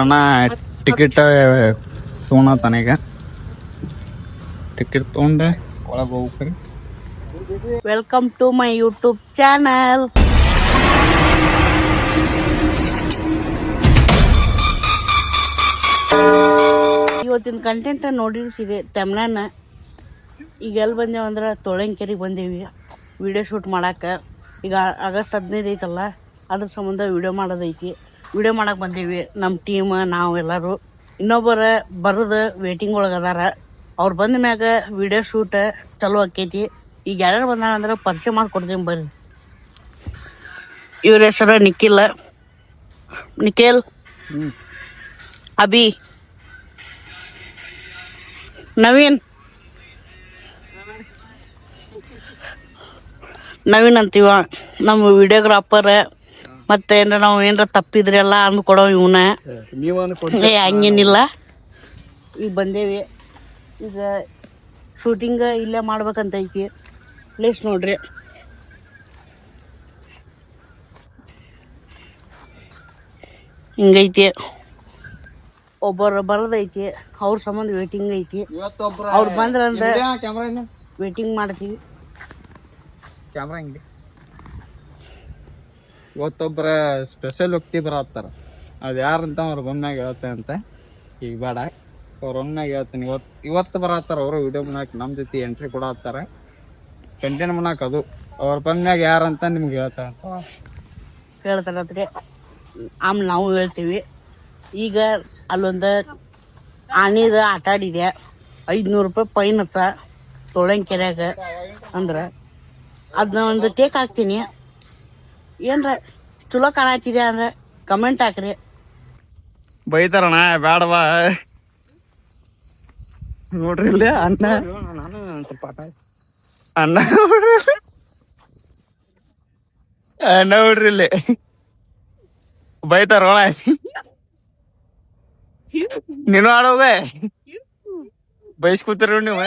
ಅಣ್ಣ ಟಿಕೆಟ್ ತೊಗೊಳತಾನ ಈಗ. ಟಿಕೆಟ್ ತೊಗೊಂಡೆ ಒಳಗೆ ಹೋಗ್ರಿ. Welcome to my YouTube channel. ಇವತ್ತಿನ ಕಂಟೆಂಟ್ ನೋಡಿರ್ತೀರಿ ತಮ್ನಾನ. ಈಗ ಎಲ್ಲಿ ಬಂದೇವು ಅಂದ್ರೆ ತೊಳಂಕೆರೆಗೆ ಬಂದೇವಿ ವಿಡಿಯೋ ಶೂಟ್ ಮಾಡಕ್ಕೆ. ಈಗ ಆಗಸ್ಟ್ 15 ಐತಲ್ಲ, ಅದ್ರ ಸಂಬಂಧ ವಿಡಿಯೋ ಮಾಡೋದೈತಿ. ವಿಡಿಯೋ ಮಾಡಕ್ಕೆ ಬಂದೇವಿ ನಮ್ಮ ಟೀಮ್, ನಾವು ಎಲ್ಲರೂ. ಇನ್ನೊಬ್ಬರು ಬರೋದು ವೇಟಿಂಗ್ ಒಳಗೆ ಅದಾರ. ಅವ್ರು ಬಂದ ಮ್ಯಾಗ ವಿಡಿಯೋ ಶೂಟ್ ಚಲೋ ಆಕೈತಿ. ಈಗ ಯಾರ್ಯಾರು ಬಂದಾರ ಅಂದ್ರೆ ಪರಿಚಯ ಮಾಡಿಕೊಡ್ತೀನಿ ಬರ್ರಿ. ಇವ್ರ ಹೆಸರು ನಿಖಿಲ್, ಅಭಿ, ನವೀನ್ ಅಂತೀವ ನಮ್ಮ ವಿಡಿಯೋಗ್ರಾಫರ್. ಮತ್ತೆ ನಾವು ಏನಾರ ತಪ್ಪಿದ್ರೆ ಎಲ್ಲ ಅಂದ್ಕೊಡೋ ಇವನ. ಹಂಗೇನಿಲ್ಲ. ಈಗ ಬಂದೇವಿ. ಈಗ ಶೂಟಿಂಗ್ ಇಲ್ಲೇ ಮಾಡ್ಬೇಕಂತ ಐತಿ. ಪ್ಲೇಸ್ ನೋಡ್ರಿ. ಹಿಂಗೈತಿ. ಒಬ್ಬರು ಬರೋದೈತಿ, ಅವ್ರ ಸಂಬಂಧ ವೇಟಿಂಗ್ ಐತಿ. ಅವ್ರು ಬಂದ್ರಂದ್ರೆ ವೇಟಿಂಗ್ ಮಾಡ್ತೀವಿ. ಕ್ಯಾಮ್ರಾ ಹಿಂಗೆ ಇವತ್ತೊಬ್ಬರ ಸ್ಪೆಷಲ್ ವ್ಯಕ್ತಿ ಬರತ್ತಾರ. ಅದು ಯಾರಂತ ಅವ್ರು ಬಂದಾಗ ಹೇಳ್ತೆ ಅಂತ. ಈಗ ಬೇಡ, ಅವ್ರು ಒಮ್ಮೆಗೆ ಹೇಳ್ತೀನಿ. ಇವತ್ತು ಬರತ್ತಾರ ಅವರು. ವಿಡಿಯೋ ಮಾಡಕ್ಕೆ ನಮ್ಮ ಜೊತೆ ಎಂಟ್ರಿ ಕೊಡತ್ತಾರ. ಕಂಟೆಂಟ್ ಮಾಡಕ್ಕೆ ಅದು ಅವ್ರು ಬಂದಾಗ ಯಾರಂತ ನಿಮ್ಗೆ ಹೇಳ್ತಾರತ್ರಿ. ಆಮೇಲೆ ನಾವು ಹೇಳ್ತೀವಿ. ಈಗ ಅಲ್ಲೊಂದು ಆನೆದ ಆಟ ಆಡಿದೆ. 500 ರೂಪಾಯಿ ಫೈನ್ ಹತ್ತ ತೊಳಂಕೆರೆಯಾಗ. ಅಂದ್ರೆ ಅದನ್ನ ಒಂದು ಟೇಕ್ ಹಾಕ್ತೀನಿ. ಏನ್ರ ಚಲೋ ಕಾಣತ್ತಿದೆ ಅಂದ್ರೆ ಕಮೆಂಟ್ ಹಾಕ್ರಿ. ಬೈತಾರಣ ಬೇಡವಾ ನೋಡ್ರಿ ಇಲ್ಲಿ ಅಣ್ಣ ನೋಡ್ರಿ ಇಲ್ಲಿ ಬೈತಾರೋಣ. ನೀನು ಆಡೋಗ ಬೈಸ್ಕೂತಿರ ನೀವು.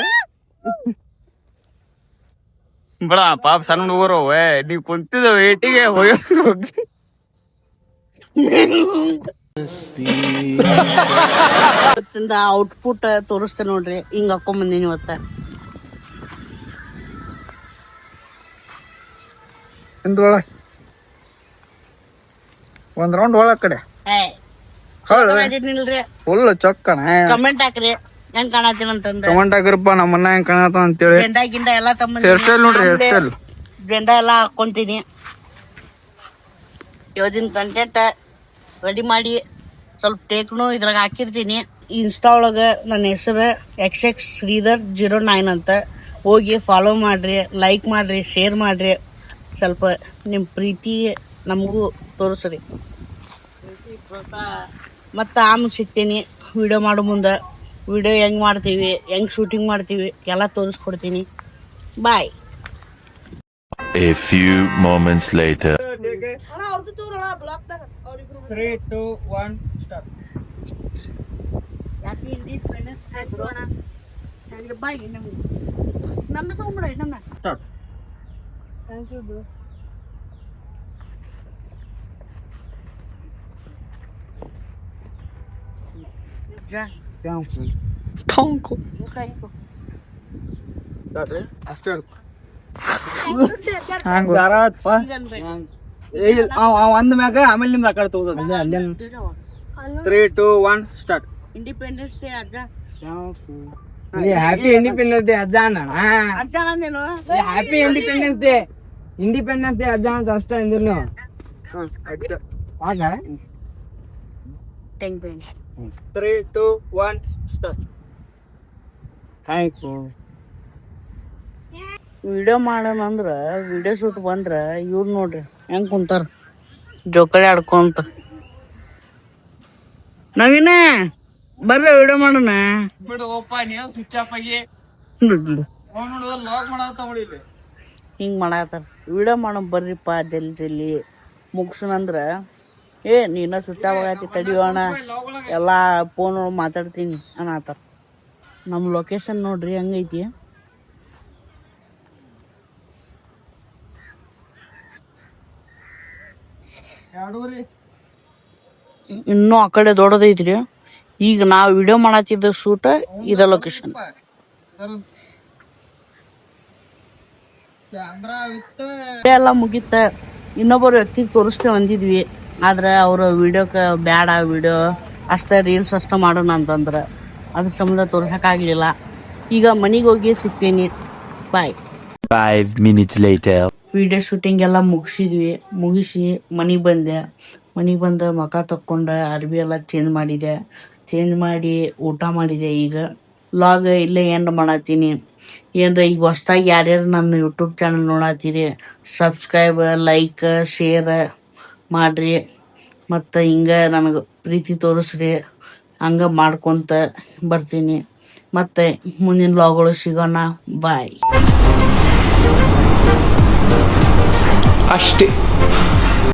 ಬೇಡ ಪಾಪ ಸಣ್ಣ ಹುಡುಗರು ನೀವ್ ಕುಂತಿದ ವೇಟಿಗೆ ಹೋಗಿ ಔಟ್ಪುಟ್ ತೋರಿಸ್ತೆ ನೋಡ್ರಿ. ಹಿಂಗ ಹಾಕೊಂಡ್ ಬಂದೀನಿ ಇವತ್ತ. ಒಂದ್ ರೌಂಡ್ ಒಳಗ್ ಕಡೆ ಫುಲ್ ಚೊಕ್ಕಣ. ಕಮೆಂಟ್ ಹಾಕ್ರಿ ಹೆಂಗ್ ಕಾಣತ್ತೀನಿ ಅಂತಂದ. ಕಮೆಂಟ್ ಹಾಕ್ರಪ್ಪ ನಮ್ಮನ್ನ ಹೆಂಗ್ ಕಾಣತ್ತ ಅಂತೇಳಿ. ಜೆಂಡಾ ಗಿಂಡ ಎಲ್ಲಾ ಹೇರ್ ಸ್ಟೈಲ್ ನೋಡ್ರಿ, ಹೇರ್ ಸ್ಟೈಲ್ ಜೆಂಡಾ ಎಲ್ಲಾ ಹಾಕೊಂತೀನಿ. ಇವತ್ತಿನ ಕಂಟೆಂಟ್ ರೆಡಿ ಮಾಡಿ ಸ್ವಲ್ಪ ಟೇಕ್ನು ಇದ್ರಾಗ ಹಾಕಿರ್ತೀನಿ. ಇನ್ಸ್ಟಾ ಒಳಗೆ ನನ್ನ ಹೆಸರು XX ಶ್ರೀಧರ್ 09 ಅಂತ. ಹೋಗಿ ಫಾಲೋ ಮಾಡ್ರಿ, ಲೈಕ್ ಮಾಡ್ರಿ, ಶೇರ್ ಮಾಡ್ರಿ. ಸ್ವಲ್ಪ ನಿಮ್ಮ ಪ್ರೀತಿ ನಮಗೂ ತೋರಿಸ್ರಿ. ಮತ್ತು ಆಮೇಲೆ ಸಿಗ್ತೀನಿ ವಿಡಿಯೋ ಮಾಡೋ ಮುಂದೆ. ವಿಡಿಯೋ ಹೆಂಗೆ ಮಾಡ್ತೀವಿ, ಹೆಂಗೆ ಶೂಟಿಂಗ್ ಮಾಡ್ತೀವಿ ಎಲ್ಲ ತೋರಿಸ್ಕೊಡ್ತೀನಿ. ಬಾಯ್. A few moments later. 3, 2, 1 start. ಒಂದ್ ಮ್ಯಾಗ ಆಮೇಲೆ ನಿಮ್ದು ಆ ಕಡೆ ತಗೋದು. 3, 2, 1 ಸ್ಟಾರ್ಟ್. ಇಂಡಿಪೆಂಡೆನ್ಸ್ ಡೇ ಅಜ್ಜ. ಹ್ಯಾಪಿ ಇಂಡಿಪೆಂಡೆನ್ಸ್ ಡೇ ಅಜ್ಜ ಅಣ್ಣ. ಅಜ್ಜ ಅಂದೇನು? Happy independence day. Independence day ಅಜ್ಜ ಅಂತ ಅಷ್ಟೇ ಅಂದಿರ್ ನೀವು. ಆಗ 3, 2, 1 ಸ್ಟಾರ್ಟ್. ಥ್ಯಾಂಕ್ಸ್. ವಿಡಿಯೋ ಮಾಡೋಣ ಅಂದ್ರೆ ವಿಡಿಯೋ ಶೂಟ್ ಬಂದ್ರೆ ಇವ್ರು ನೋಡ್ರಿ ಹೆಂಗ್ ಕುಂತಾರ ಜೋಕಳಿ ಆಡ್ಕೊಂತ. ನವೀನ ಬರ್ರಿ ವಿಡಿಯೋ ಮಾಡೋಣ. ಹಿಂಗ್ ಮಾಡತ್ತಾರ. ವಿಡಿಯೋ ಮಾಡೋ ಬರ್ರಿಪ್ಪ ಜಲ್ದಿ ಮುಗ್ಸನಂದ್ರ ನೀನ ಸ್ವಿಚ್ ಆಫ್ ಆಗತಿ ತಡಿಯೋಣ ಎಲ್ಲ ಫೋನ್ ಮಾತಾಡ್ತೀನಿ ಅನ್ನತ್ತಾರ. ನಮ್ಮ ಲೊಕೇಶನ್ ನೋಡ್ರಿ ಹೆಂಗೈತಿ. ಇನ್ನೂ ಆ ಕಡೆ ದೊಡ್ಡದೈತ್ರಿ. ಈಗ ನಾವು ವಿಡಿಯೋ ಮಾಡತ್ತಿದ್ದ ಶೂಟ್ ಇದ ಲೊಕೇಶನ್. ಎಲ್ಲ ಮುಗಿತ. ಇನ್ನೊಬ್ಬರು ವ್ಯಕ್ತಿಗೆ ತೋರಿಸ್ತೇವೆ ಅಂದಿದ್ವಿ, ಆದ್ರೆ ಅವ್ರ ವಿಡಿಯೋಕ್ಕೆ ಬ್ಯಾಡ, ವಿಡಿಯೋ ಅಷ್ಟೇ ರೀಲ್ಸ್ ಅಷ್ಟೇ ಮಾಡೋಣ ಅಂತಂದ್ರೆ ಅದ್ರ ಸಂಬಂಧ ತೋರ್ಸಕ್ಕಾಗಲಿಲ್ಲ. ಈಗ ಮನೆಗೆ ಹೋಗಿ ಸಿಗ್ತೀನಿ. ಬಾಯ್. 5 minutes later. ವಿಡಿಯೋ ಶೂಟಿಂಗ್ ಎಲ್ಲ ಮುಗಿಸಿ ಮನೆಗೆ ಬಂದೆ. ಮನೆಗೆ ಬಂದು ಮುಖ ತಕ್ಕೊಂಡು ಅರ್ಬಿ ಎಲ್ಲ ಚೇಂಜ್ ಮಾಡಿ ಊಟ ಮಾಡಿದೆ. ಈಗ ವ್ಲಾಗ್ ಇಲ್ಲೇ ಎಂಡ್ ಮಾಡತ್ತೀನಿ. ಏನ್ರ ಈಗ ಹೊಸ್ದಾಗಿ ಯಾರ್ಯಾರು ನನ್ನ ಯೂಟ್ಯೂಬ್ ಚಾನಲ್ ನೋಡತ್ತೀರಿ, ಸಬ್ಸ್ಕ್ರೈಬ್, ಲೈಕ್, ಶೇರ್ ಮಾಡ್ರಿ. ಮತ್ತು ಹಿಂಗೆ ನನಗೆ ಪ್ರೀತಿ ತೋರಿಸ್ರಿ. ಹಂಗೆ ಮಾಡ್ಕೊತ ಬರ್ತೀನಿ. ಮತ್ತು ಮುಂದಿನ ವ್ಲಾಗ್ಗಳು ಸಿಗೋಣ. ಬಾಯ್. ಅಷ್ಟೇ.